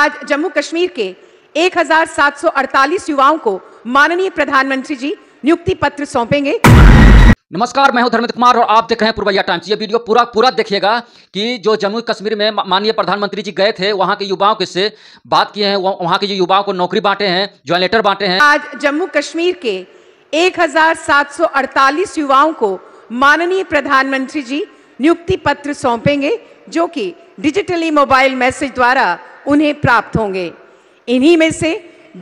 आज जम्मू कश्मीर के 1748 युवाओं को माननीय प्रधानमंत्री जी नियुक्ति पत्र सौंपेंगे। नमस्कार, मैं हूं धर्मेंद्र कुमार और आप देख रहे हैं पूर्वैया टाइम्स। ये वीडियो पूरा देखिएगा कि जो जम्मू कश्मीर में माननीय प्रधानमंत्री जी गए थे, वहां के युवाओं से बात किए हैं, वहां के जो युवाओं को नौकरी बांटे हैं, ज्वाइन लेटर बांटे हैं। आज जम्मू कश्मीर के 1748 युवाओं को माननीय प्रधानमंत्री जी नियुक्ति पत्र सौंपेंगे, जो कि डिजिटली मोबाइल मैसेज द्वारा उन्हें प्राप्त होंगे। इन्हीं में से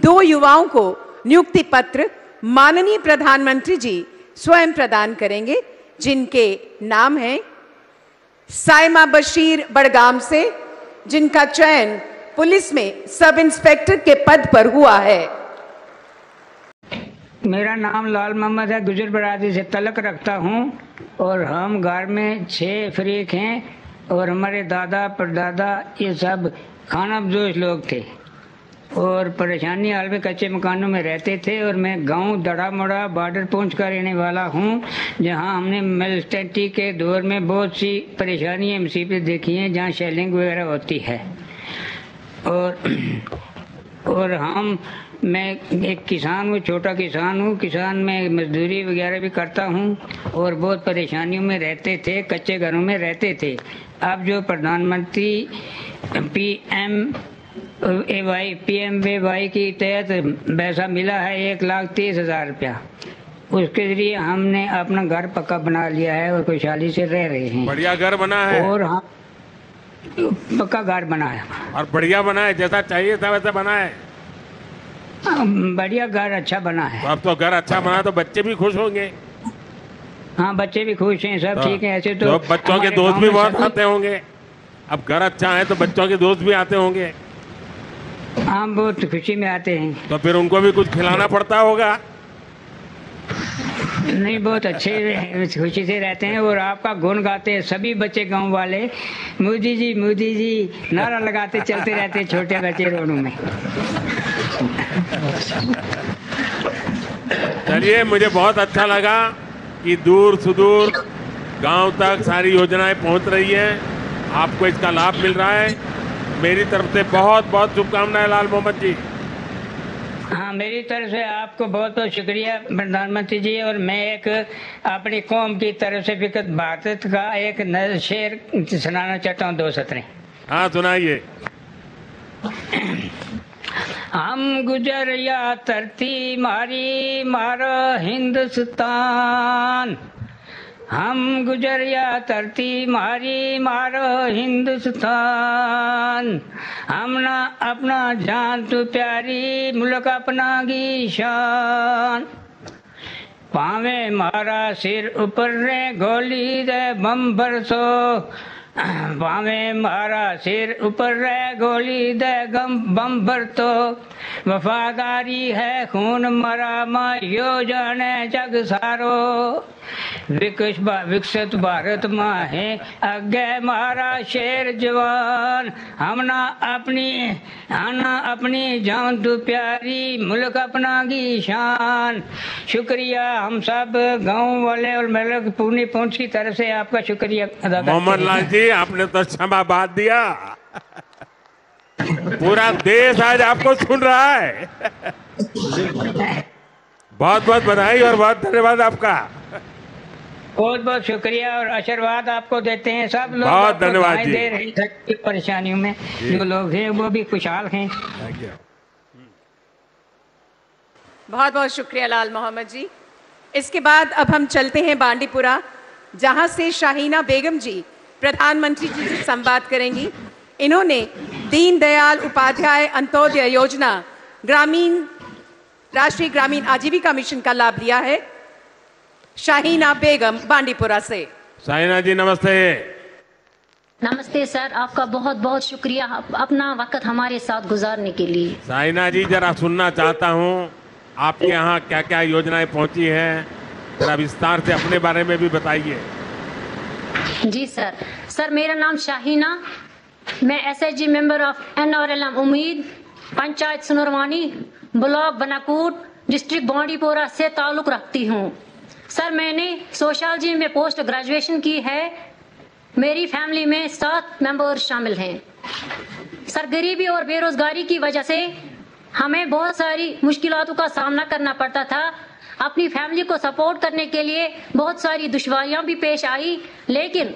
2 युवाओं को नियुक्ति पत्र माननीय प्रधानमंत्री जी स्वयं प्रदान करेंगे, जिनके नाम हैं साइमा बशीर बड़गाम से, जिनका चयन पुलिस में सब इंस्पेक्टर के पद पर हुआ है। मेरा नाम लाल मोहम्मद है, गुजर बरादरी से तलक रखता हूँ और हम घर में 6 फरीक हैं और हमारे दादा परदादा ये सब खानाबदोश लोग थे और परेशानी हाल में कच्चे मकानों में रहते थे। और मैं गांव दड़ा मोड़ा बॉर्डर पहुँच कर रहने वाला हूँ, जहाँ हमने मिलिटेंटी के दौर में बहुत सी परेशानियाँ मुसीबतें देखी हैं, जहाँ शेलिंग वगैरह होती है। और मैं एक किसान हूँ, छोटा किसान हूँ। किसान में मजदूरी वगैरह भी करता हूँ और बहुत परेशानियों में रहते थे, कच्चे घरों में रहते थे। अब जो प्रधानमंत्री PMVY की तहत पैसा मिला है 1,30,000 रुपया, उसके जरिए हमने अपना घर पक्का बना लिया है और खुशहाली से रह रहे हैं। बढ़िया घर बना है और हम पक्का घर बना है और बढ़िया बना है, जैसा चाहिए था वैसा बना है। बढ़िया घर अच्छा बना है। तो अब तो घर अच्छा बना तो बच्चे भी खुश होंगे। हाँ, बच्चे भी खुश हैं, सब ठीक है। ऐसे तो बच्चों के दोस्त भी बहुत आते होंगे। अब घर अच्छा है तो बच्चों के दोस्त भी आते होंगे। हाँ, बहुत खुशी में आते हैं। तो फिर उनको भी कुछ खिलाना पड़ता होगा। नहीं, बहुत अच्छे खुशी से रहते हैं और आपका गुण गाते हैं सभी बच्चे गांव वाले। मोदी जी नारा लगाते चलते रहते हैं छोटे बच्चे रोडों में। चलिए, मुझे बहुत अच्छा लगा कि दूर सुदूर गांव तक सारी योजनाएं पहुंच रही हैं, आपको इसका लाभ मिल रहा है। मेरी तरफ से बहुत बहुत शुभकामनाएं लाल मोहम्मद जी। हाँ, मेरी तरफ से आपको बहुत बहुत शुक्रिया प्रधानमंत्री जी। और मैं एक अपनी कौम की तरफ से विकसित भारत का एक नया शेर सुनाना चाहता हूँ, 2 सतरें। हाँ, सुनाइए। हम गुजर या धरती मारी मारो हिंदुस्तान, हम गुजर या धरती मारी मारो हिंदुस्तान, हम ना अपना जान तू प्यारी मुल्क अपना की शान, पावे मारा सिर ऊपर रे गोली दे बम बरसो, पावे मारा सिर ऊपर रे गोली दे बम बरतो, वफादारी है खून मरा मा यो जाने जग सारो, विकसित भारत माँ है अगे मारा शेर जवान, हम ना अपनी जान तू प्यारी मुल्क अपना की शान। शुक्रिया हम सब गांव वाले और मेरे पूरी पहुंच की तरफ से आपका शुक्रिया अदा करते हैं। मोहम्मद लाल जी, आपने तो क्षमाबाद दिया। पूरा देश आज आपको सुन रहा है। बहुत बहुत बधाई और बहुत धन्यवाद आपका। बहुत बहुत शुक्रिया और आशीर्वाद आपको देते हैं सब लोग। बहुत धन्यवाद जी। दे रही परेशानियों में जो लोग हैं वो भी खुशहाल हैं। बहुत बहुत शुक्रिया लाल मोहम्मद जी। इसके बाद अब हम चलते हैं बांडीपुरा, जहां से शाहीना बेगम जी प्रधानमंत्री जी से संवाद करेंगी। इन्होंने दीनदयाल उपाध्याय अंत्योदय योजना राष्ट्रीय ग्रामीण आजीविका मिशन का लाभ लिया है। शाहीना बेगम बांडीपुरा से। शाहीना जी नमस्ते। नमस्ते सर, आपका बहुत बहुत शुक्रिया अपना वक्त हमारे साथ गुजारने के लिए। शाहीना जी, जरा सुनना चाहता हूँ आपके यहाँ क्या क्या योजनाएं पहुंची हैं, जरा विस्तार से अपने बारे में भी बताइए। जी सर, मेरा नाम शाहीना, मैं SHG मेंबर ऑफ NRLM उम्मीद, पंचायत सुनरवानी, ब्लॉक बनाकूट, डिस्ट्रिक्ट बांडीपुरा से ताल्लुक रखती हूँ। सर, मैंने सोशियोलॉजी में पोस्ट ग्रेजुएशन की है। मेरी फैमिली में 7 मेंबर्स शामिल हैं। सर गरीबी और बेरोजगारी की वजह से हमें बहुत सारी मुश्किलातों का सामना करना पड़ता था। अपनी फैमिली को सपोर्ट करने के लिए बहुत सारी दुश्वारियां भी पेश आई, लेकिन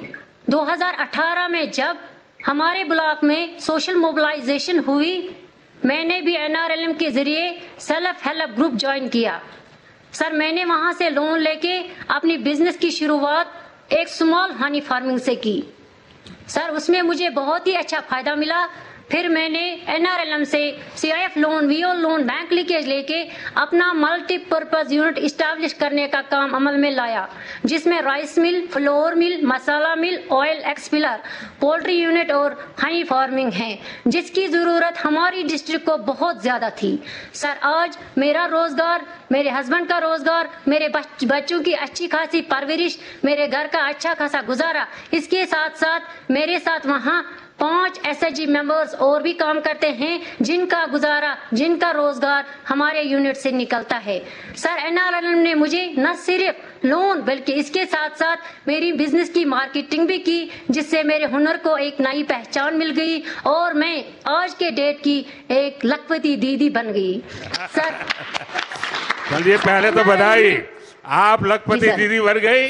2018 में जब हमारे ब्लॉक में सोशल मोबिलाइजेशन हुई, मैंने भी NRLM के जरिए सेल्फ हेल्प ग्रुप ज्वाइन किया। सर मैंने वहां से लोन लेके अपनी बिजनेस की शुरुआत एक स्मॉल हनी फार्मिंग से की। सर उसमें मुझे बहुत ही अच्छा फायदा मिला। फिर मैंने NRLM से CIF loan, VO loan, bank leakage लेके अपना मल्टीपर्पज यूनिट इस्टेब्लिश करने का काम अमल में लाया, जिसमें राइस मिल, फ्लोर मिल, मसाला मिल, ऑयल एक्सपिलर, पोल्ट्री यूनिट और हनी फार्मिंग है, जिसकी जरूरत हमारी डिस्ट्रिक्ट को बहुत ज्यादा थी। सर आज मेरा रोजगार, मेरे हस्बैंड का रोजगार, मेरे बच्चों की अच्छी खासी परवरिश, मेरे घर का अच्छा खासा गुजारा, इसके साथ साथ मेरे साथ वहाँ 5 SHG मेंबर्स और भी काम करते हैं, जिनका गुजारा, जिनका रोजगार हमारे यूनिट से निकलता है। सर NRLM ने मुझे न सिर्फ लोन बल्कि इसके साथ साथ मेरी बिजनेस की मार्केटिंग भी की, जिससे मेरे हुनर को एक नई पहचान मिल गई और मैं आज के डेट की एक लखपति दीदी बन गई। सर चलिए पहले तो बधाई, आप लखपति दीदी बन गई,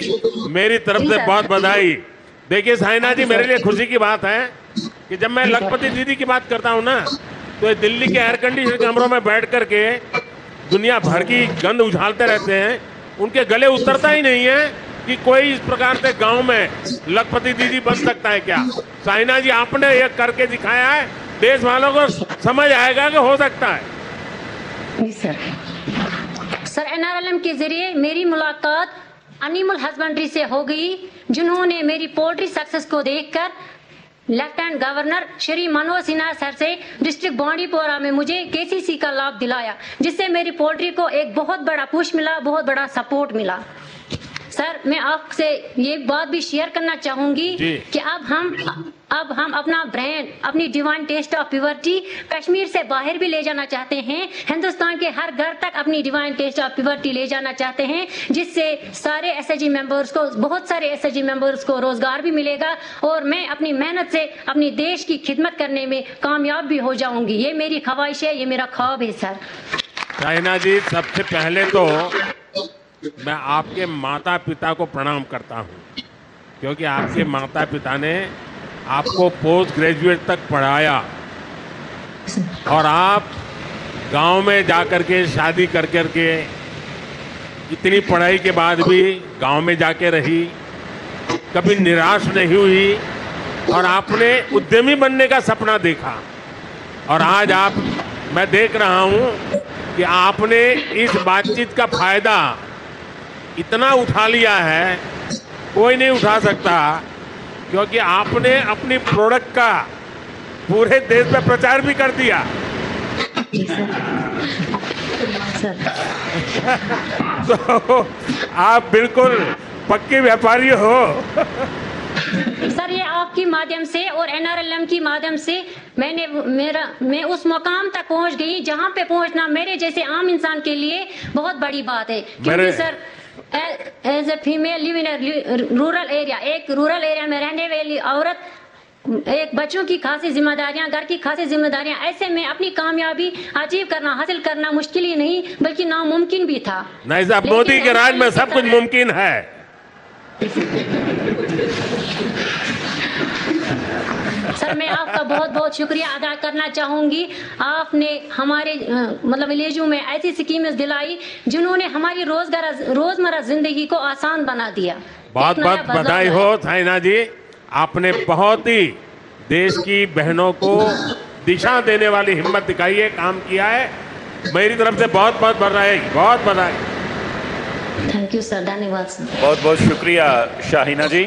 मेरी तरफ से बहुत बधाई। देखिए साइना जी, मेरे लिए खुशी की बात है कि जब मैं लखपति दीदी की बात करता हूँ ना, तो ये दिल्ली के एयर कंडीशन कमरों में बैठ करके दुनिया भर की गंद उछालते रहते हैं, उनके गले उतरता ही नहीं है कि कोई इस प्रकार से गांव में लखपति दीदी बन सकता है क्या। साइना जी आपने ये करके दिखाया है, देश वालों को समझ आएगा कि हो सकता है। जी सर NRLM के जरिए मेरी मुलाकात एनिमल हस्बेंड्री से हो गई, जिन्होंने मेरी पोल्ट्री सक्सेस को देखकर lieutenant governor Shri Manoj Sinha sir से डिस्ट्रिक्ट बांडीपोरा में मुझे KCC का लाभ दिलाया, जिससे मेरी पोल्ट्री को एक बहुत बड़ा पुश मिला, बहुत बड़ा सपोर्ट मिला। सर मैं आपसे ये बात भी शेयर करना चाहूंगी कि अब हम अपना ब्रांड, अपनी divine taste of purity Kashmir से बाहर भी ले जाना चाहते हैं, हिंदुस्तान के हर घर तक अपनी डिवाइन टेस्ट ऑफ प्योरिटी ले जाना चाहते हैं, जिससे सारे SHG मेंबर्स को, बहुत सारे SHG मेंबर्स को रोजगार भी मिलेगा और मैं अपनी मेहनत से अपनी देश की खिदमत करने में कामयाब भी हो जाऊंगी। ये मेरी ख्वाहिश है, ये मेरा ख्वाब है। सर साइना जी, सबसे पहले तो मैं आपके माता पिता को प्रणाम करता हूँ, क्योंकि आपके माता पिता ने आपको पोस्ट ग्रेजुएट तक पढ़ाया और आप गांव में जाकर के शादी कर के इतनी पढ़ाई के बाद भी गांव में जाके रही, कभी निराश नहीं हुई और आपने उद्यमी बनने का सपना देखा। और आज मैं देख रहा हूँ कि आपने इस बातचीत का फायदा इतना उठा लिया है, कोई नहीं उठा सकता, क्योंकि आपने अपनी प्रोडक्ट का पूरे देश में प्रचार भी कर दिया। तो आप बिल्कुल पक्के व्यापारी हो। सर ये आपकी माध्यम से और NRLM की माध्यम से मैं उस मुकाम तक पहुंच गई जहां पे पहुंचना मेरे जैसे आम इंसान के लिए बहुत बड़ी बात है। क्योंकि sir as a female live in rural area, एक रूरल एरिया में रहने वाली औरत, एक बच्चों की खासी जिम्मेदारियां, घर की खासी जिम्मेदारियां, ऐसे में अपनी कामयाबी अचीव करना, हासिल करना मुश्किल ही नहीं बल्कि नामुमकिन भी था। नहीं साहब, मोदी के राज में सब कुछ मुमकिन है। सर मैं आपका बहुत बहुत शुक्रिया अदा करना चाहूंगी। आपने हमारे मतलब विलेजों में ऐसी स्कीमें दिलाई जिन्होंने हमारी रोजमर्रा जिंदगी को आसान बना दिया। बहुत बहुत बधाई हो साइना जी, आपने बहुत ही देश की बहनों को दिशा देने वाली हिम्मत दिखाई है, काम किया है। मेरी तरफ से बहुत बहुत बधाई, बहुत बधाई। थैंक यू सर, धन्यवाद सर। बहुत बहुत शुक्रिया शाहीना जी।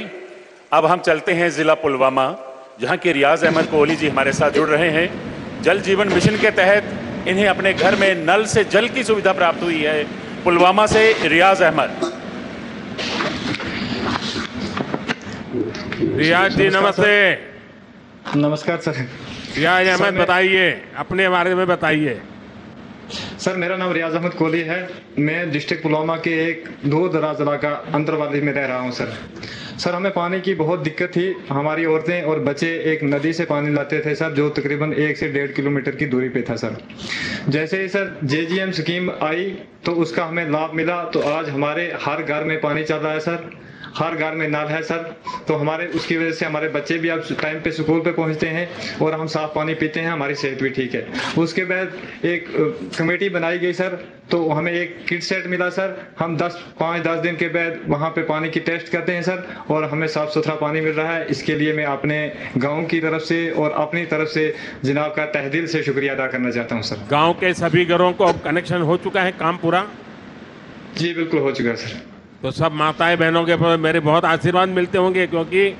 अब हम चलते हैं जिला पुलवामा, जहां के रियाज अहमद कोहली जी हमारे साथ जुड़ रहे हैं। जल जीवन मिशन के तहत इन्हें अपने घर में नल से जल की सुविधा प्राप्त हुई है। पुलवामा से रियाज अहमद। रियाज जी नमस्ते। नमस्कार सर। रियाज अहमद बताइए, अपने बारे में बताइए। सर मेरा नाम रियाज अहमद कोहली है। मैं डिस्ट्रिक्ट पुलवामा के एक दूर दराज इलाका अंतरवाली में रह रहा हूँ सर हमें पानी की बहुत दिक्कत थी। हमारी औरतें और बच्चे एक नदी से पानी लाते थे सर, जो तकरीबन 1 से 1.5 किलोमीटर की दूरी पे था सर। जैसे ही सर JGM स्कीम आई तो उसका हमें लाभ मिला, तो आज हमारे हर घर में पानी चल रहा है सर, हर घर में नल है सर। तो हमारे उसकी वजह से हमारे बच्चे भी अब टाइम पे स्कूल पे पहुंचते हैं और हम साफ पानी पीते हैं, हमारी सेहत भी ठीक है। उसके बाद एक कमेटी बनाई गई सर, तो हमें एक किट सेट मिला सर। हम 5-10 दिन के बाद वहाँ पे पानी की टेस्ट करते हैं सर, और हमें साफ सुथरा पानी मिल रहा है। इसके लिए मैं अपने गाँव की तरफ से और अपनी तरफ से जनाब का तहे दिल से शुक्रिया अदा करना चाहता हूँ सर। गांव के सभी घरों को अब कनेक्शन हो चुका है, काम पूरा? जी बिल्कुल हो चुका है सर। तो सब माताएं बहनों के मेरे बहुत आशीर्वाद मिलते होंगे, क्योंकि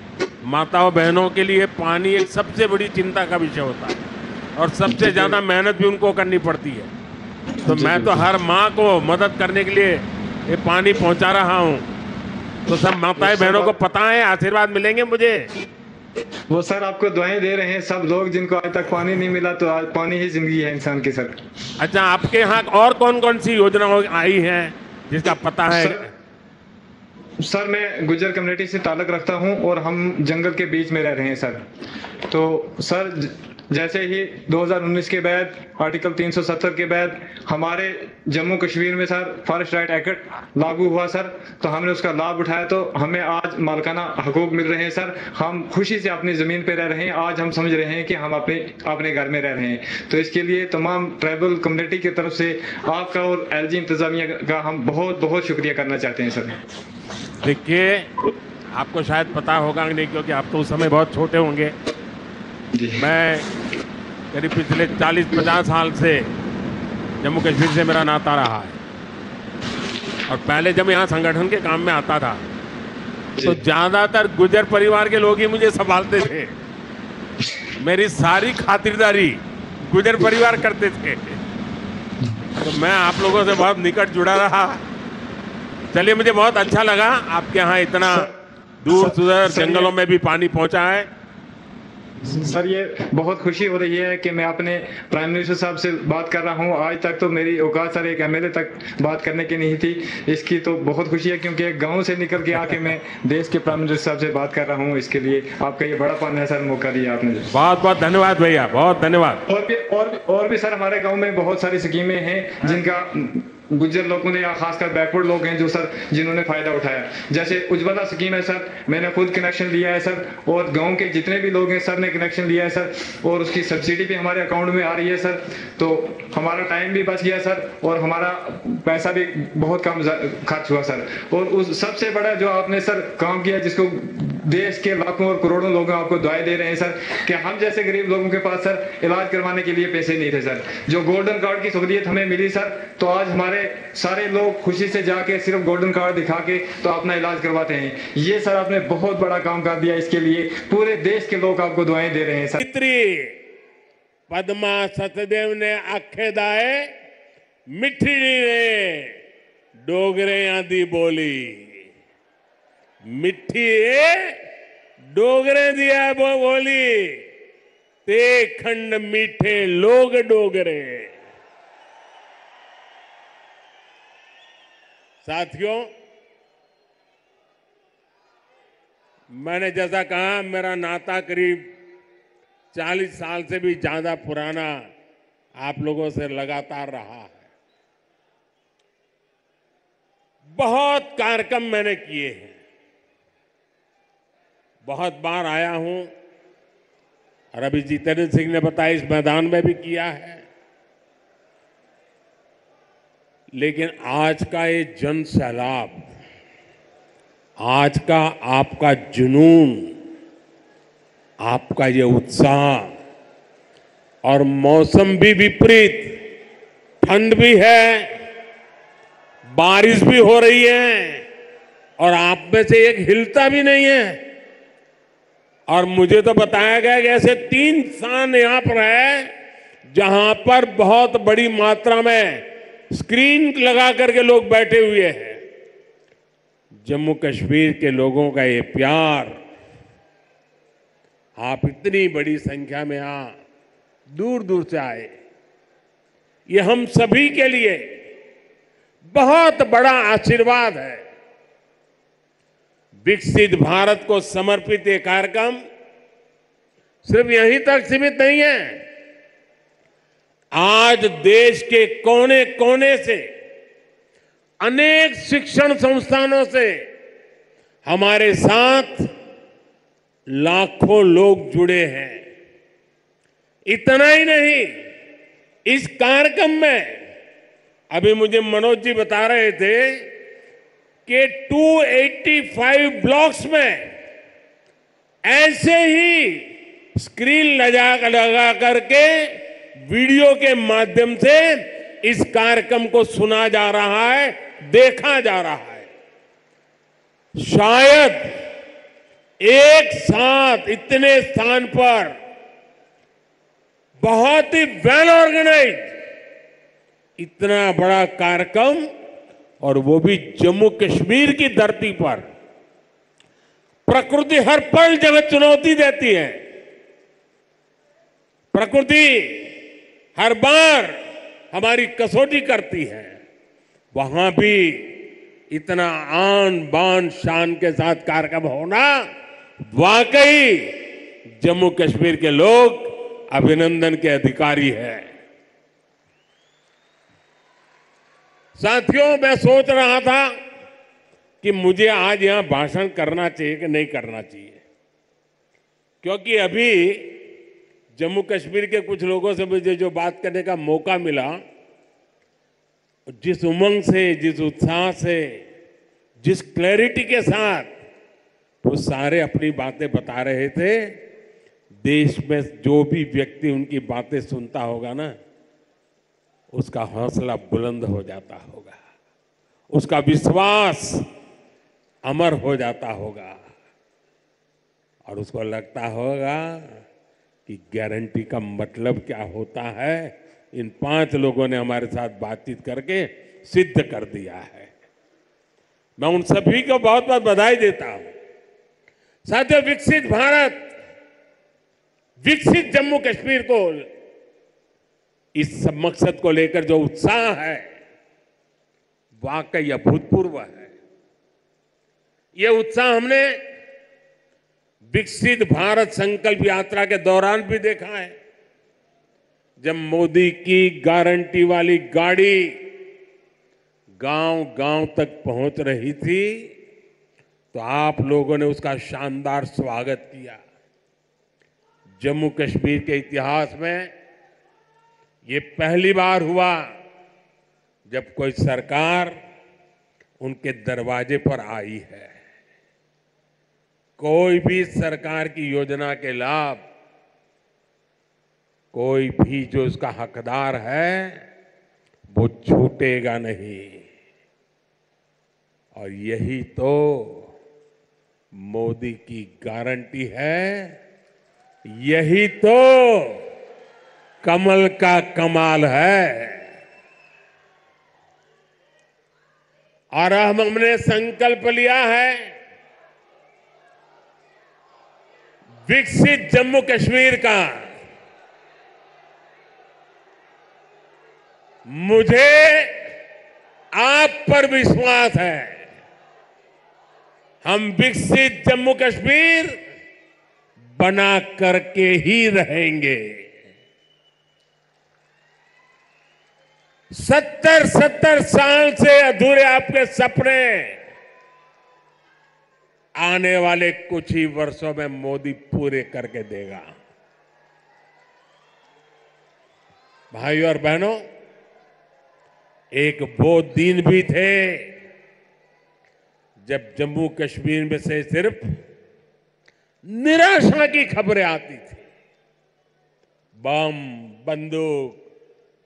माताओं बहनों के लिए पानी एक सबसे बड़ी चिंता का विषय होता है और सबसे ज़्यादा मेहनत भी उनको करनी पड़ती है। तो मैं तो हर माँ को मदद करने के लिए ये पानी पहुँचा रहा हूँ। तो सब माताएं बहनों को पता है, आशीर्वाद मिलेंगे मुझे। वो सर आपको दुआएं दे रहे हैं सब लोग जिनको आज तक पानी नहीं मिला, तो आज पानी ही जिंदगी है इंसान की सर। अच्छा, आपके यहाँ और कौन कौन सी योजना आई है जिसका पता है? सर मैं गुज्जर कम्युनिटी से ताल्लुक़ रखता हूं और हम जंगल के बीच में रह रहे हैं सर। तो सर जैसे ही 2019 के बाद आर्टिकल 370 के बाद हमारे जम्मू कश्मीर में सर फॉरेस्ट राइट एक्ट लागू हुआ सर, तो हमने उसका लाभ उठाया, तो हमें आज मालिकाना हकूक मिल रहे हैं सर। हम खुशी से अपनी ज़मीन पे रह रहे हैं। आज हम समझ रहे हैं कि हम अपने घर में रह रहे हैं। तो इसके लिए तमाम ट्राइबल कम्युनिटी की तरफ से आपका और LG इंतज़ामिया का हम बहुत बहुत शुक्रिया करना चाहते हैं सर। देखिए, आपको शायद पता होगा नहीं, क्योंकि आप तो उस समय बहुत छोटे होंगे। मैं करीब पिछले 40-50 साल से जम्मू कश्मीर से मेरा नाता रहा है, और पहले जब यहाँ संगठन के काम में आता था तो ज़्यादातर गुजर परिवार के लोग ही मुझे संभालते थे। मेरी सारी खातिरदारी गुजर परिवार करते थे, तो मैं आप लोगों से बहुत निकट जुड़ा रहा। चलिए, मुझे बहुत अच्छा लगा आपके यहाँ इतना दूर सुदूर जंगलों में भी पानी पहुँचा है। सर ये बहुत खुशी हो रही है कि मैं अपने प्राइम मिनिस्टर साहब से बात कर रहा हूं। आज तक तो मेरी औकात सर एक MLA तक बात करने की नहीं थी। इसकी तो बहुत खुशी है, क्योंकि एक गांव से निकल के आके मैं देश के प्राइम मिनिस्टर साहब से बात कर रहा हूं। इसके लिए आपका ये बड़ापन है सर, मौका दिया आपने। बहुत बहुत धन्यवाद भैया, बहुत धन्यवाद। और भी सर हमारे गाँव में बहुत सारी स्कीमें हैं जिनका गुज्जर लोगों ने या खासकर बैकवर्ड लोग हैं जो सर जिन्होंने फायदा उठाया। जैसे उज्ज्वला स्कीम है सर, मैंने खुद कनेक्शन लिया है सर, और गांव के जितने भी लोग हैं सर ने कनेक्शन लिया है सर, और उसकी सब्सिडी भी हमारे अकाउंट में आ रही है सर। तो हमारा टाइम भी बच गया सर, और हमारा पैसा भी बहुत कम खर्च हुआ सर। और उस सबसे बड़ा जो आपने सर काम किया, जिसको देश के लाखों और करोड़ों लोग आपको दुआएं दे रहे हैं सर, कि हम जैसे गरीब लोगों के पास सर इलाज करवाने के लिए पैसे नहीं थे सर। जो गोल्डन कार्ड की सहूलियत हमें मिली सर, तो आज हमारे सारे लोग खुशी से जाके सिर्फ गोल्डन कार्ड दिखा के तो अपना इलाज करवाते हैं। ये सर आपने बहुत बड़ा काम कर दिया। इसके लिए पूरे देश के लोग आपको दुआएं दे रहे हैं सर। पद्मा सतदेव ने आखे दाए मिठी ने डोगरे आदि बोली, मिठी डोगरे दिया बोली, ते खंड मीठे लोग डोगरे। साथियों, मैंने जैसा कहा, मेरा नाता करीब 40 साल से भी ज्यादा पुराना आप लोगों से लगातार रहा है। बहुत कार्यक्रम मैंने किए हैं, बहुत बार आया हूं, और अभी जितेंद्र सिंह ने बताया इस मैदान में भी किया है। लेकिन आज का ये जन सैलाब, आज का आपका जुनून, आपका ये उत्साह, और मौसम भी विपरीत, ठंड भी है, बारिश भी हो रही है, और आप में से एक हिलता भी नहीं है। और मुझे तो बताया गया कि ऐसे 3 स्थान यहां पर है जहां पर बहुत बड़ी मात्रा में स्क्रीन लगा करके लोग बैठे हुए हैं। जम्मू कश्मीर के लोगों का ये प्यार, आप इतनी बड़ी संख्या में यहां दूर दूर से आए, ये हम सभी के लिए बहुत बड़ा आशीर्वाद है। विकसित भारत को समर्पित ये कार्यक्रम सिर्फ यहीं तक सीमित नहीं है। आज देश के कोने कोने से, अनेक शिक्षण संस्थानों से हमारे साथ लाखों लोग जुड़े हैं। इतना ही नहीं, इस कार्यक्रम में अभी मुझे मनोज जी बता रहे थे कि 285 ब्लॉक्स में ऐसे ही स्क्रीन लगा करके वीडियो के माध्यम से इस कार्यक्रम को सुना जा रहा है, देखा जा रहा है। शायद एक साथ इतने स्थान पर बहुत ही वेल ऑर्गेनाइज्ड इतना बड़ा कार्यक्रम, और वो भी जम्मू कश्मीर की धरती पर। प्रकृति हर पल जगह चुनौती देती है। प्रकृति हर बार हमारी कसौटी करती है। वहां भी इतना आन बान शान के साथ कार्यक्रम होना, वाकई जम्मू कश्मीर के लोग अभिनंदन के अधिकारी हैं। साथियों, मैं सोच रहा था कि मुझे आज यहां भाषण करना चाहिए कि नहीं करना चाहिए, क्योंकि अभी जम्मू कश्मीर के कुछ लोगों से मुझे जो बात करने का मौका मिला, जिस उमंग से, जिस उत्साह से, जिस क्लैरिटी के साथ वो सारे अपनी बातें बता रहे थे, देश में जो भी व्यक्ति उनकी बातें सुनता होगा ना, उसका हौसला बुलंद हो जाता होगा, उसका विश्वास अमर हो जाता होगा, और उसको लगता होगा कि गारंटी का मतलब क्या होता है, इन 5 लोगों ने हमारे साथ बातचीत करके सिद्ध कर दिया है। मैं उन सभी को बहुत बहुत बधाई देता हूं। साथियों, विकसित भारत, विकसित जम्मू कश्मीर को, इस सब मकसद को लेकर जो उत्साह है, वाकई अभूतपूर्व है। यह उत्साह हमने विकसित भारत संकल्प यात्रा के दौरान भी देखा है। जब मोदी की गारंटी वाली गाड़ी गांव गांव तक पहुंच रही थी, तो आप लोगों ने उसका शानदार स्वागत किया। जम्मू कश्मीर के इतिहास में ये पहली बार हुआ जब कोई सरकार उनके दरवाजे पर आई है। कोई भी सरकार की योजना के लाभ, कोई भी जो उसका हकदार है, वो छूटेगा नहीं। और यही तो मोदी की गारंटी है, यही तो कमल का कमाल है। और हमने संकल्प लिया है, विकसित जम्मू कश्मीर का। मुझे आप पर विश्वास है, हम विकसित जम्मू कश्मीर बना करके ही रहेंगे। 70 साल से अधूरे आपके सपने आने वाले कुछ ही वर्षों में मोदी पूरे करके देगा। भाइयों और बहनों, एक वो दिन भी थे जब जम्मू कश्मीर में से सिर्फ निराशा की खबरें आती थी। बम, बंदूक,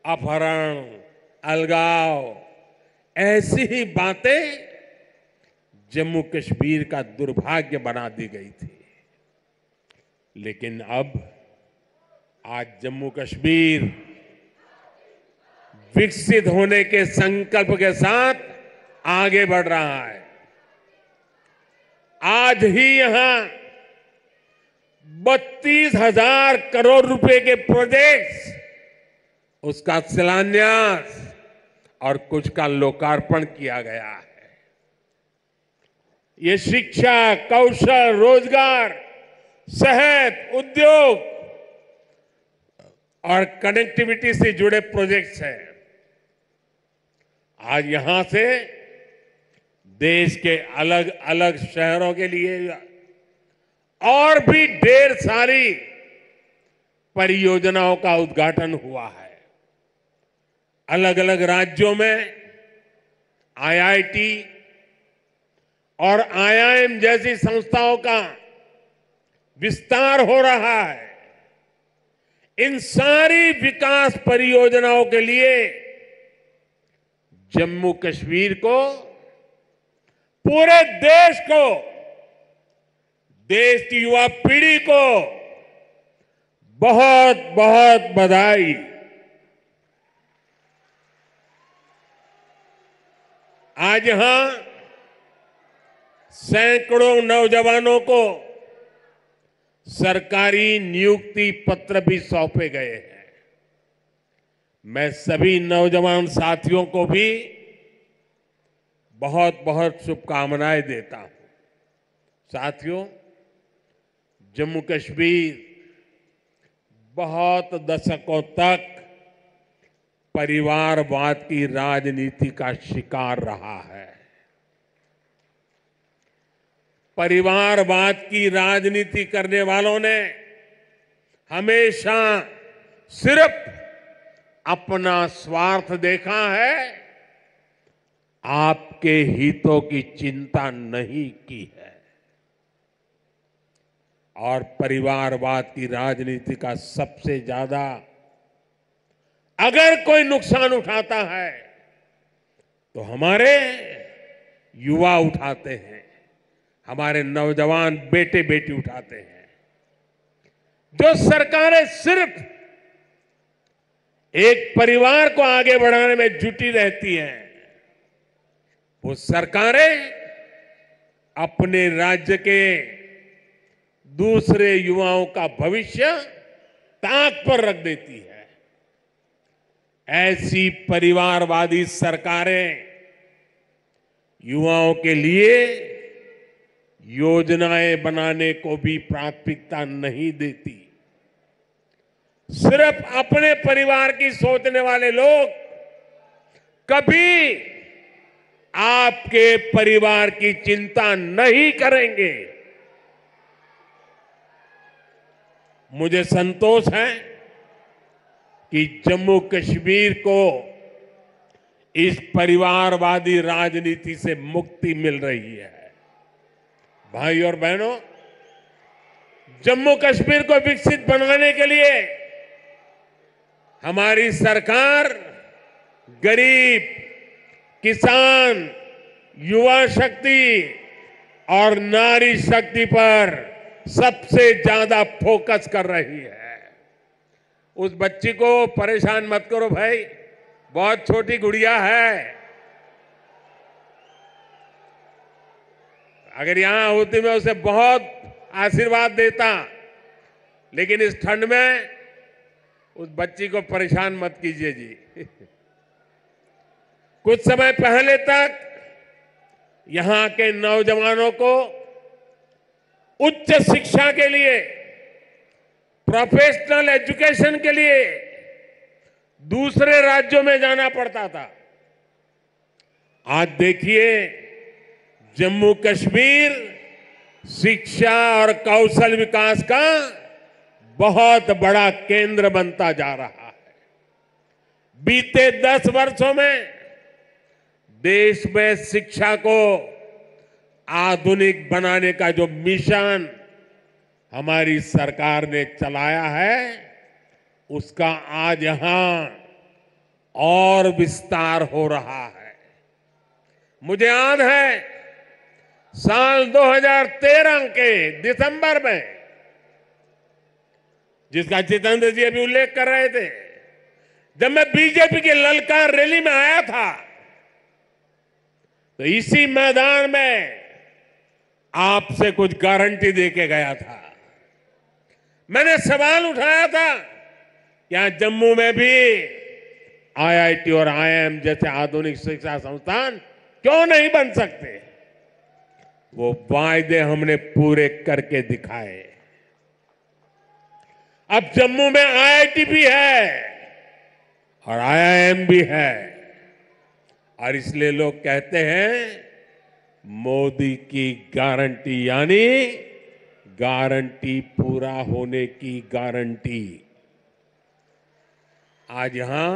अपहरण, अलगाव, ऐसी ही बातें जम्मू कश्मीर का दुर्भाग्य बना दी गई थी। लेकिन अब आज जम्मू कश्मीर विकसित होने के संकल्प के साथ आगे बढ़ रहा है। आज ही यहां 32,000 करोड़ रुपए के प्रोजेक्ट्स उसका शिलान्यास और कुछ का लोकार्पण किया गया है। ये शिक्षा, कौशल, रोजगार, सेहत, उद्योग और कनेक्टिविटी से जुड़े प्रोजेक्ट्स हैं। आज यहां से देश के अलग अलग शहरों के लिए और भी ढेर सारी परियोजनाओं का उद्घाटन हुआ है। अलग अलग राज्यों में आईआईटी और आईआईएम जैसी संस्थाओं का विस्तार हो रहा है। इन सारी विकास परियोजनाओं के लिए जम्मू कश्मीर को, पूरे देश को, देश की युवा पीढ़ी को बहुत बहुत बधाई। आज यहां सैकड़ों नौजवानों को सरकारी नियुक्ति पत्र भी सौंपे गए हैं। मैं सभी नौजवान साथियों को भी बहुत बहुत शुभकामनाएं देता हूं। साथियों, जम्मू कश्मीर बहुत दशकों तक परिवारवाद की राजनीति का शिकार रहा है। परिवारवाद की राजनीति करने वालों ने हमेशा सिर्फ अपना स्वार्थ देखा है, आपके हितों की चिंता नहीं की है। और परिवारवाद की राजनीति का सबसे ज्यादा अगर कोई नुकसान उठाता है तो हमारे युवा उठाते हैं, हमारे नौजवान बेटे बेटी उठाते हैं। जो सरकारें सिर्फ एक परिवार को आगे बढ़ाने में जुटी रहती हैं, वो सरकारें अपने राज्य के दूसरे युवाओं का भविष्य ताक पर रख देती है। ऐसी परिवारवादी सरकारें युवाओं के लिए योजनाएं बनाने को भी प्राथमिकता नहीं देती। सिर्फ अपने परिवार की सोचने वाले लोग कभी आपके परिवार की चिंता नहीं करेंगे। मुझे संतोष है कि जम्मू कश्मीर को इस परिवारवादी राजनीति से मुक्ति मिल रही है। भाई और बहनों, जम्मू कश्मीर को विकसित बनाने के लिए हमारी सरकार गरीब, किसान, युवा शक्ति और नारी शक्ति पर सबसे ज्यादा फोकस कर रही है। उस बच्ची को परेशान मत करो भाई, बहुत छोटी गुड़िया है। अगर यहां होती मैं उसे बहुत आशीर्वाद देता, लेकिन इस ठंड में उस बच्ची को परेशान मत कीजिए जी। कुछ समय पहले तक यहां के नौजवानों को उच्च शिक्षा के लिए, प्रोफेशनल एजुकेशन के लिए दूसरे राज्यों में जाना पड़ता था। आज देखिए, जम्मू कश्मीर शिक्षा और कौशल विकास का बहुत बड़ा केंद्र बनता जा रहा है। बीते 10 वर्षों में देश में शिक्षा को आधुनिक बनाने का जो मिशन हमारी सरकार ने चलाया है, उसका आज यहां और विस्तार हो रहा है। मुझे याद है साल 2013 के दिसंबर में, जिसका जितेंद्र जी अभी उल्लेख कर रहे थे, जब मैं बीजेपी की ललकार रैली में आया था, तो इसी मैदान में आपसे कुछ गारंटी देके गया था। मैंने सवाल उठाया था, क्या जम्मू में भी आईआईटी और आईआईएम जैसे आधुनिक शिक्षा संस्थान क्यों नहीं बन सकते? वो वायदे हमने पूरे करके दिखाए। अब जम्मू में आईआईटी भी है और आईआईएम भी है, और इसलिए लोग कहते हैं मोदी की गारंटी, यानी गारंटी पूरा होने की गारंटी। आज यहां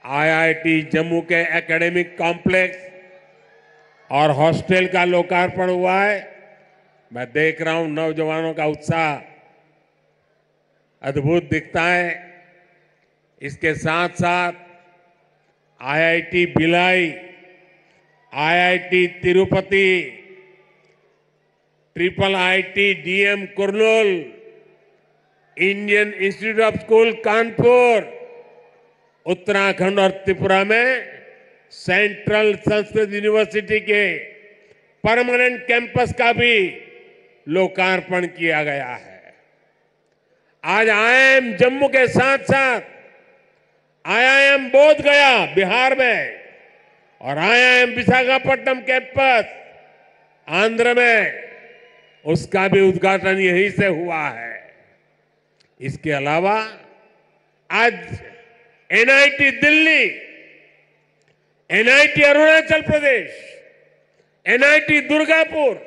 आईआईटी जम्मू के एकेडमिक कॉम्प्लेक्स और हॉस्टल का लोकार्पण हुआ है। मैं देख रहा हूं नौजवानों का उत्साह अद्भुत दिखता है। इसके साथ साथ IIT Bhilai, IIT Tirupati, triple IT DM Kurnool, Indian institute of school Kanpur, Uttarakhand और त्रिपुरा में सेंट्रल संस्कृत यूनिवर्सिटी के परमानेंट कैंपस का भी लोकार्पण किया गया है। आज आईआईएम जम्मू के साथ साथ आईआईएम बोध गया बिहार में और आईआईएम विशाखापट्टनम कैंपस आंध्र में, उसका भी उद्घाटन यहीं से हुआ है। इसके अलावा आज NIT Delhi, NIT Arunachal Pradesh, NIT Durgapur,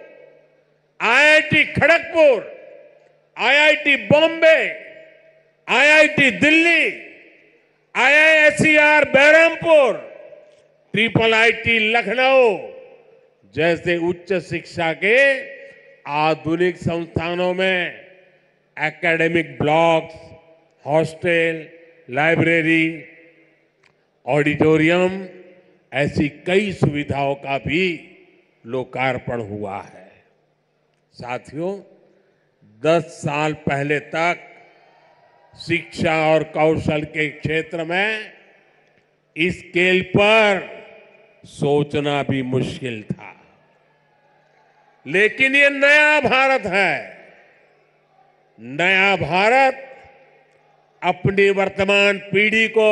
IIT Kharagpur, IIT Bombay, IIT Delhi, IISER Berhampur, triple IT Lucknow जैसे उच्च शिक्षा के आधुनिक संस्थानों में academic blocks, hostel, library, auditorium, ऐसी कई सुविधाओं का भी लोकार्पण हुआ है। साथियों, 10 साल पहले तक शिक्षा और कौशल के क्षेत्र में इस स्केल पर सोचना भी मुश्किल था, लेकिन ये नया भारत है। नया भारत अपनी वर्तमान पीढ़ी को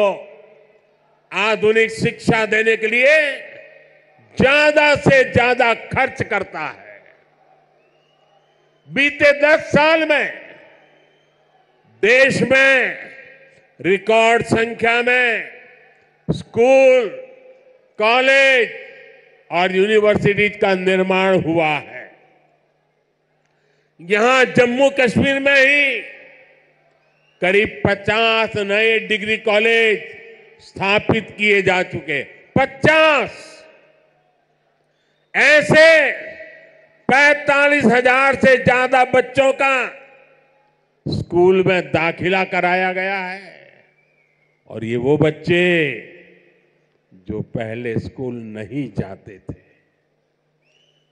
आधुनिक शिक्षा देने के लिए ज्यादा से ज्यादा खर्च करता है। बीते 10 साल में देश में रिकॉर्ड संख्या में स्कूल, कॉलेज और यूनिवर्सिटीज का निर्माण हुआ है। यहां जम्मू कश्मीर में ही करीब 50 नए डिग्री कॉलेज स्थापित किए जा चुके। 50 ऐसे 45,000 से ज्यादा बच्चों का स्कूल में दाखिला कराया गया है, और ये वो बच्चे जो पहले स्कूल नहीं जाते थे।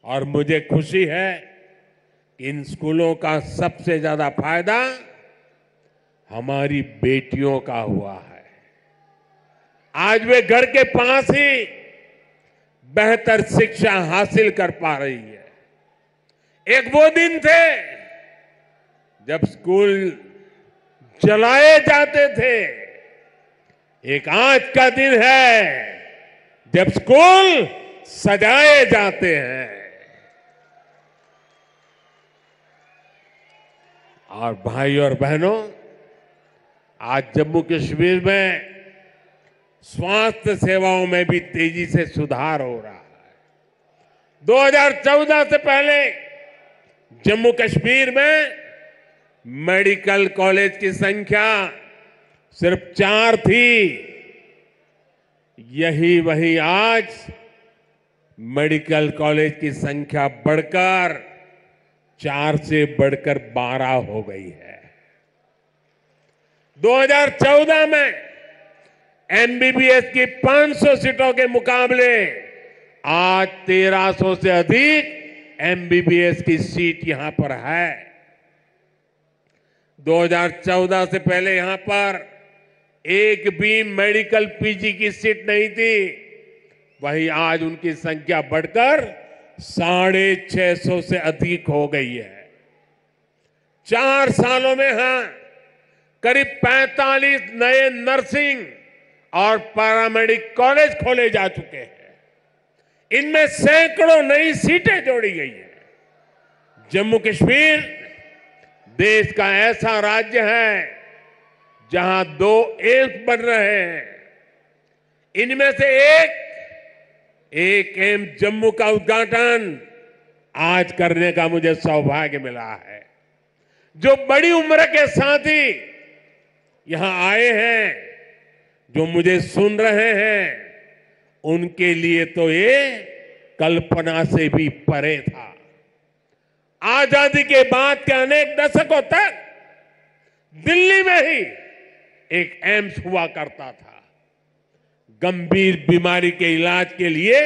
और मुझे खुशी है कि इन स्कूलों का सबसे ज्यादा फायदा हमारी बेटियों का हुआ है। आज वे घर के पास ही बेहतर शिक्षा हासिल कर पा रही है। एक वो दिन थे जब स्कूल जलाए जाते थे, एक आज का दिन है जब स्कूल सजाए जाते हैं। और भाई और बहनों, आज जम्मू कश्मीर में स्वास्थ्य सेवाओं में भी तेजी से सुधार हो रहा है। 2014 से पहले जम्मू कश्मीर में मेडिकल कॉलेज की संख्या सिर्फ 4 थी। यही वही आज मेडिकल कॉलेज की संख्या बढ़कर 4 से बढ़कर 12 हो गई है। 2014 में एमबीबीएस की 500 सीटों के मुकाबले आज 1300 से अधिक एमबीबीएस की सीट यहां पर है। 2014 से पहले यहां पर एक भी मेडिकल पीजी की सीट नहीं थी, वहीं आज उनकी संख्या बढ़कर 650 से अधिक हो गई है। 4 सालों में करीब 45 नए नर्सिंग और पैरामेडिक कॉलेज खोले जा चुके हैं। इनमें सैकड़ों नई सीटें जोड़ी गई हैं। जम्मू कश्मीर देश का ऐसा राज्य है जहां 2 एम्स बन रहे हैं। इनमें से एक एम्स जम्मू का उद्घाटन आज करने का मुझे सौभाग्य मिला है। जो बड़ी उम्र के साथी यहां आए हैं, जो मुझे सुन रहे हैं, उनके लिए तो ये कल्पना से भी परे था। आजादी के बाद के अनेक दशकों तक दिल्ली में ही एक एम्स हुआ करता था। गंभीर बीमारी के इलाज के लिए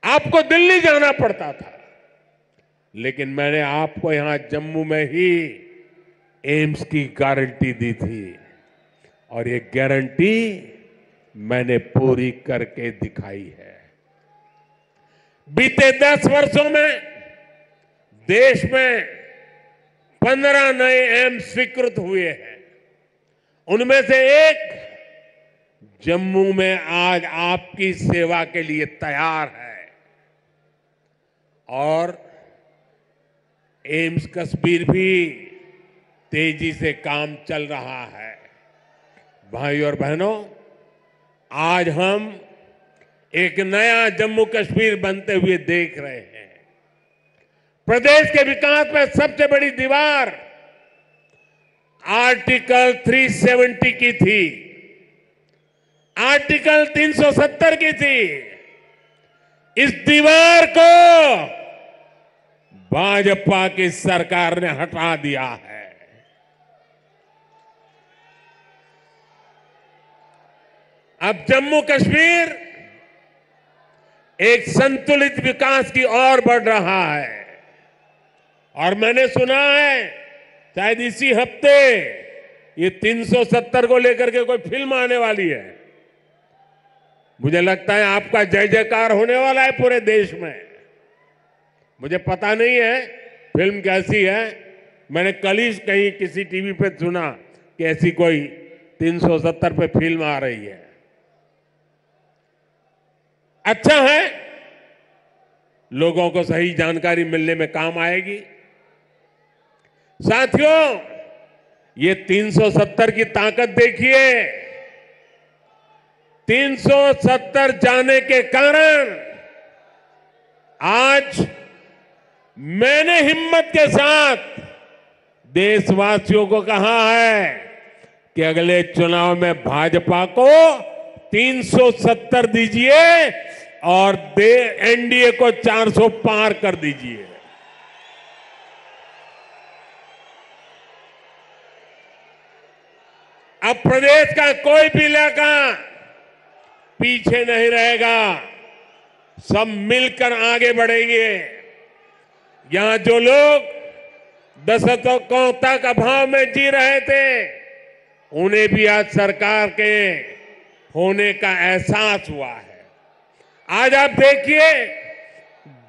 आपको दिल्ली जाना पड़ता था, लेकिन मैंने आपको यहां जम्मू में ही एम्स की गारंटी दी थी और ये गारंटी मैंने पूरी करके दिखाई है। बीते 10 वर्षों में देश में 15 नए एम्स स्वीकृत हुए हैं। उनमें से एक जम्मू में आज आपकी सेवा के लिए तैयार है और एम्स कश्मीर भी तेजी से काम चल रहा है। भाइयों और बहनों, आज हम एक नया जम्मू कश्मीर बनते हुए देख रहे हैं। प्रदेश के विकास में सबसे बड़ी दीवार आर्टिकल 370 की थी, आर्टिकल 370 की थी। इस दीवार को भाजपा की सरकार ने हटा दिया है। अब जम्मू कश्मीर एक संतुलित विकास की ओर बढ़ रहा है और मैंने सुना है शायद इसी हफ्ते ये 370 को लेकर के कोई फिल्म आने वाली है। मुझे लगता है आपका जय जयकार होने वाला है पूरे देश में। मुझे पता नहीं है फिल्म कैसी है। मैंने कल ही कहीं किसी टीवी पे सुना कि ऐसी कोई 370 पे फिल्म आ रही है। अच्छा है, लोगों को सही जानकारी मिलने में काम आएगी। साथियों, ये 370 की ताकत देखिए। 370 जाने के कारण आज मैंने हिम्मत के साथ देशवासियों को कहा है कि अगले चुनाव में भाजपा को 370 दीजिए और एनडीए को 400 पार कर दीजिए। अब प्रदेश का कोई भी इलाका पीछे नहीं रहेगा, सब मिलकर आगे बढ़ेंगे। यहां जो लोग दशकों तक अभाव में जी रहे थे, उन्हें भी आज सरकार के होने का एहसास हुआ है। आज आप देखिए,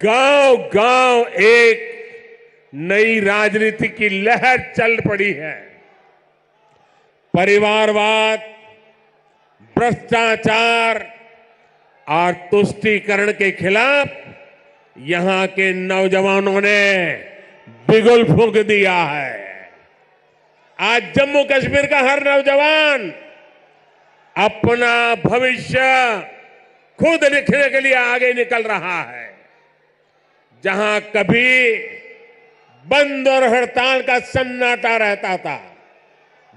गांव-गांव एक नई राजनीति की लहर चल पड़ी है। परिवारवाद, भ्रष्टाचार और तुष्टीकरण के खिलाफ यहां के नौजवानों ने बिगुल फूंक दिया है। आज जम्मू कश्मीर का हर नौजवान अपना भविष्य खुद लिखने के लिए आगे निकल रहा है। जहां कभी बंद और हड़ताल का सन्नाटा रहता था,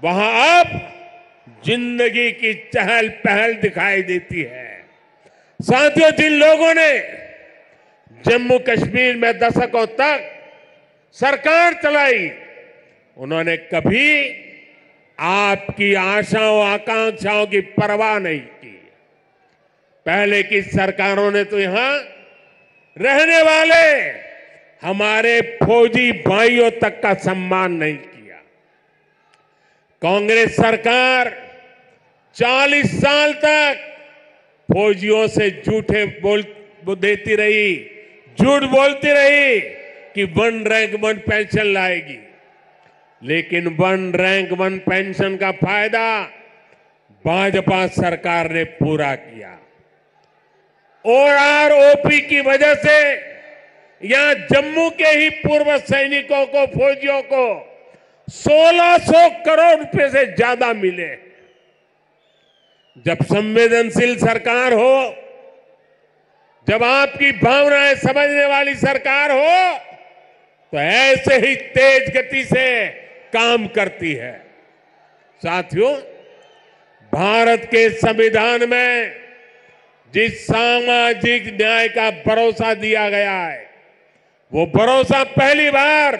वहां अब जिंदगी की चहल पहल दिखाई देती है। साथियों, जिन लोगों ने जम्मू कश्मीर में दशकों तक सरकार चलाई, उन्होंने कभी आपकी आशाओं आकांक्षाओं की परवाह नहीं की। पहले की सरकारों ने तो यहां रहने वाले हमारे फौजी भाइयों तक का सम्मान नहीं किया। कांग्रेस सरकार 40 साल तक फौजियों से झूठे देती रही, झूठ बोलती रही कि 1 रैंक 1 पेंशन लाएगी, लेकिन 1 रैंक 1 पेंशन का फायदा भाजपा सरकार ने पूरा किया। OROP की वजह से यहां जम्मू के ही पूर्व सैनिकों को, फौजियों को 1600 करोड़ रुपए से ज्यादा मिले। जब संवेदनशील सरकार हो, जब आपकी भावनाएं समझने वाली सरकार हो, तो ऐसे ही तेज गति से काम करती है। साथियों, भारत के संविधान में जिस सामाजिक न्याय का भरोसा दिया गया है, वो भरोसा पहली बार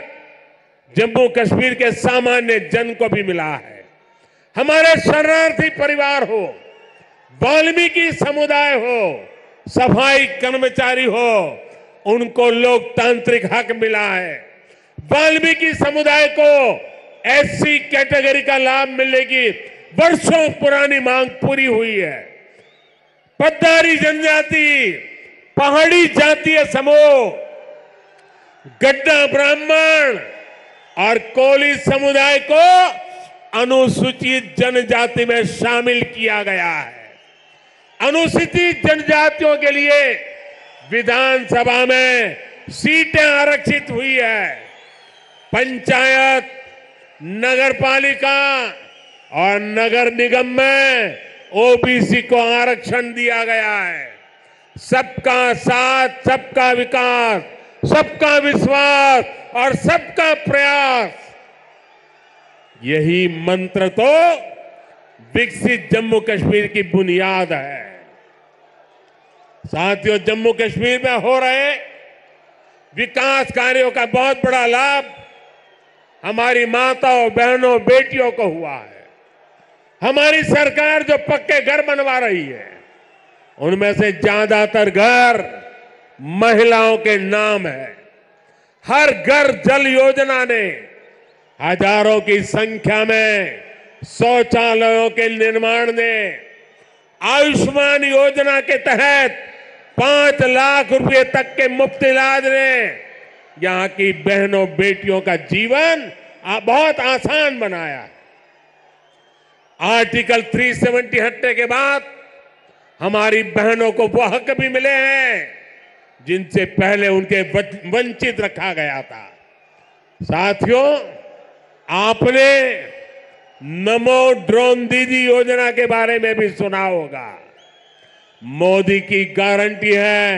जम्मू कश्मीर के सामान्य जन को भी मिला है। हमारे शरणार्थी परिवार हो, वाल्मीकि समुदाय हो, सफाई कर्मचारी हो, उनको लोकतांत्रिक हक मिला है। वाल्मीकि समुदाय को SC कैटेगरी का लाभ मिलने की वर्षों पुरानी मांग पूरी हुई है। पद्दारी जनजाति, पहाड़ी जातीय समूह, गड्ढा ब्राह्मण और कोली समुदाय को अनुसूचित जनजाति में शामिल किया गया है। अनुसूचित जनजातियों के लिए विधानसभा में सीटें आरक्षित हुई है। पंचायत, नगरपालिका और नगर निगम में OBC को आरक्षण दिया गया है। सबका साथ, सबका विकास, सबका विश्वास और सबका प्रयास, यही मंत्र तो विकसित जम्मू कश्मीर की बुनियाद है। साथियों, जम्मू कश्मीर में हो रहे विकास कार्यों का बहुत बड़ा लाभ हमारी माताओं, बहनों, बेटियों को हुआ है। हमारी सरकार जो पक्के घर बनवा रही है, उनमें से ज्यादातर घर महिलाओं के नाम है। हर घर जल योजना ने हजारों की संख्या में शौचालयों के निर्माण ने, आयुष्मान योजना के तहत 5 लाख रुपए तक के मुफ्त इलाज ने यहां की बहनों, बेटियों का जीवन बहुत आसान बनाया। आर्टिकल 370 हटने के बाद हमारी बहनों को वो हक भी मिले हैं जिनसे पहले उनके वंचित रखा गया था। साथियों, आपने नमो ड्रोन दीदी योजना के बारे में भी सुना होगा। मोदी की गारंटी है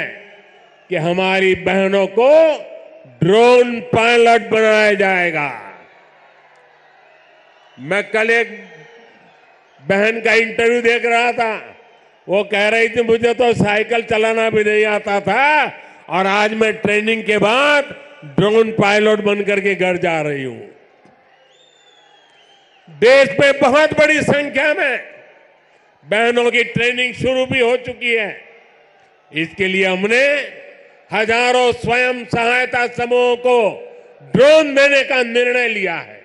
कि हमारी बहनों को ड्रोन पायलट बनाया जाएगा। मैं कल एक बहन का इंटरव्यू देख रहा था, वो कह रही थी मुझे तो साइकिल चलाना भी नहीं आता था और आज मैं ट्रेनिंग के बाद ड्रोन पायलट बनकर के घर जा रही हूं। देश में बहुत बड़ी संख्या में बहनों की ट्रेनिंग शुरू भी हो चुकी है। इसके लिए हमने हजारों स्वयं सहायता समूहों को ड्रोन देने का निर्णय लिया है।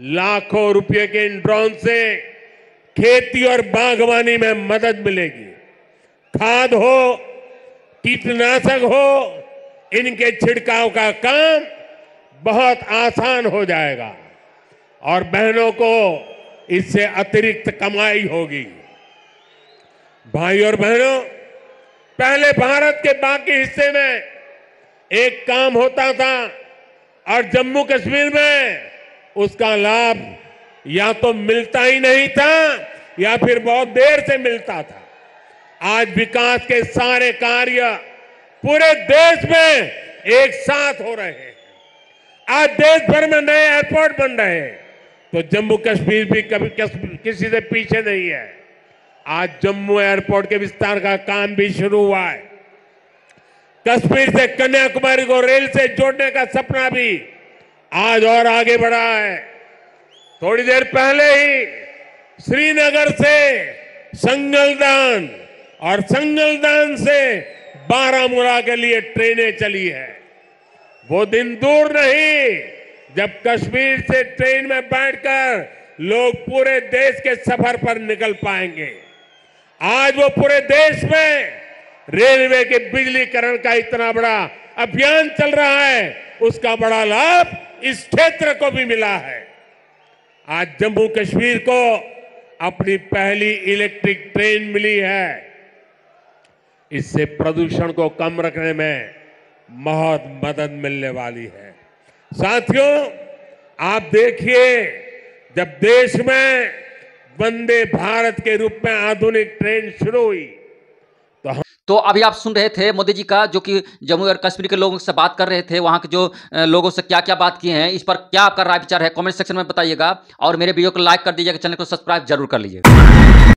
लाखों रुपए के इन ड्रोन से खेती और बागवानी में मदद मिलेगी। खाद हो, कीटनाशक हो, इनके छिड़काव का काम बहुत आसान हो जाएगा और बहनों को इससे अतिरिक्त कमाई होगी। भाई और बहनों, पहले भारत के बाकी हिस्से में एक काम होता था और जम्मू कश्मीर में उसका लाभ या तो मिलता ही नहीं था या फिर बहुत देर से मिलता था। आज विकास के सारे कार्य पूरे देश में एक साथ हो रहे हैं। आज देश भर में नए एयरपोर्ट बन रहे हैं, तो जम्मू कश्मीर भी कभी किसी से पीछे नहीं है। आज जम्मू एयरपोर्ट के विस्तार का काम भी शुरू हुआ है। कश्मीर से कन्याकुमारी को रेल से जोड़ने का सपना भी आज और आगे बढ़ा है। थोड़ी देर पहले ही श्रीनगर से संगलदान और संगलदान से बारामूला के लिए ट्रेनें चली है। वो दिन दूर नहीं जब कश्मीर से ट्रेन में बैठकर लोग पूरे देश के सफर पर निकल पाएंगे। आज वो पूरे देश में रेलवे के बिजलीकरण का इतना बड़ा अभियान चल रहा है, उसका बड़ा लाभ इस क्षेत्र को भी मिला है। आज जम्मू कश्मीर को अपनी पहली इलेक्ट्रिक ट्रेन मिली है। इससे प्रदूषण को कम रखने में बहुत मदद मिलने वाली है। साथियों, आप देखिए, जब देश में वंदे भारत के रूप में आधुनिक ट्रेन शुरू हुई तो अभी आप सुन रहे थे मोदी जी का, जो कि जम्मू और कश्मीर के लोगों से बात कर रहे थे, वहां के जो लोगों से क्या क्या बात किए हैं, इस पर क्या आपका राय विचार है कमेंट सेक्शन में बताइएगा। और मेरे वीडियो को लाइक कर दीजिएगा, चैनल को सब्सक्राइब जरूर कर लीजिएगा।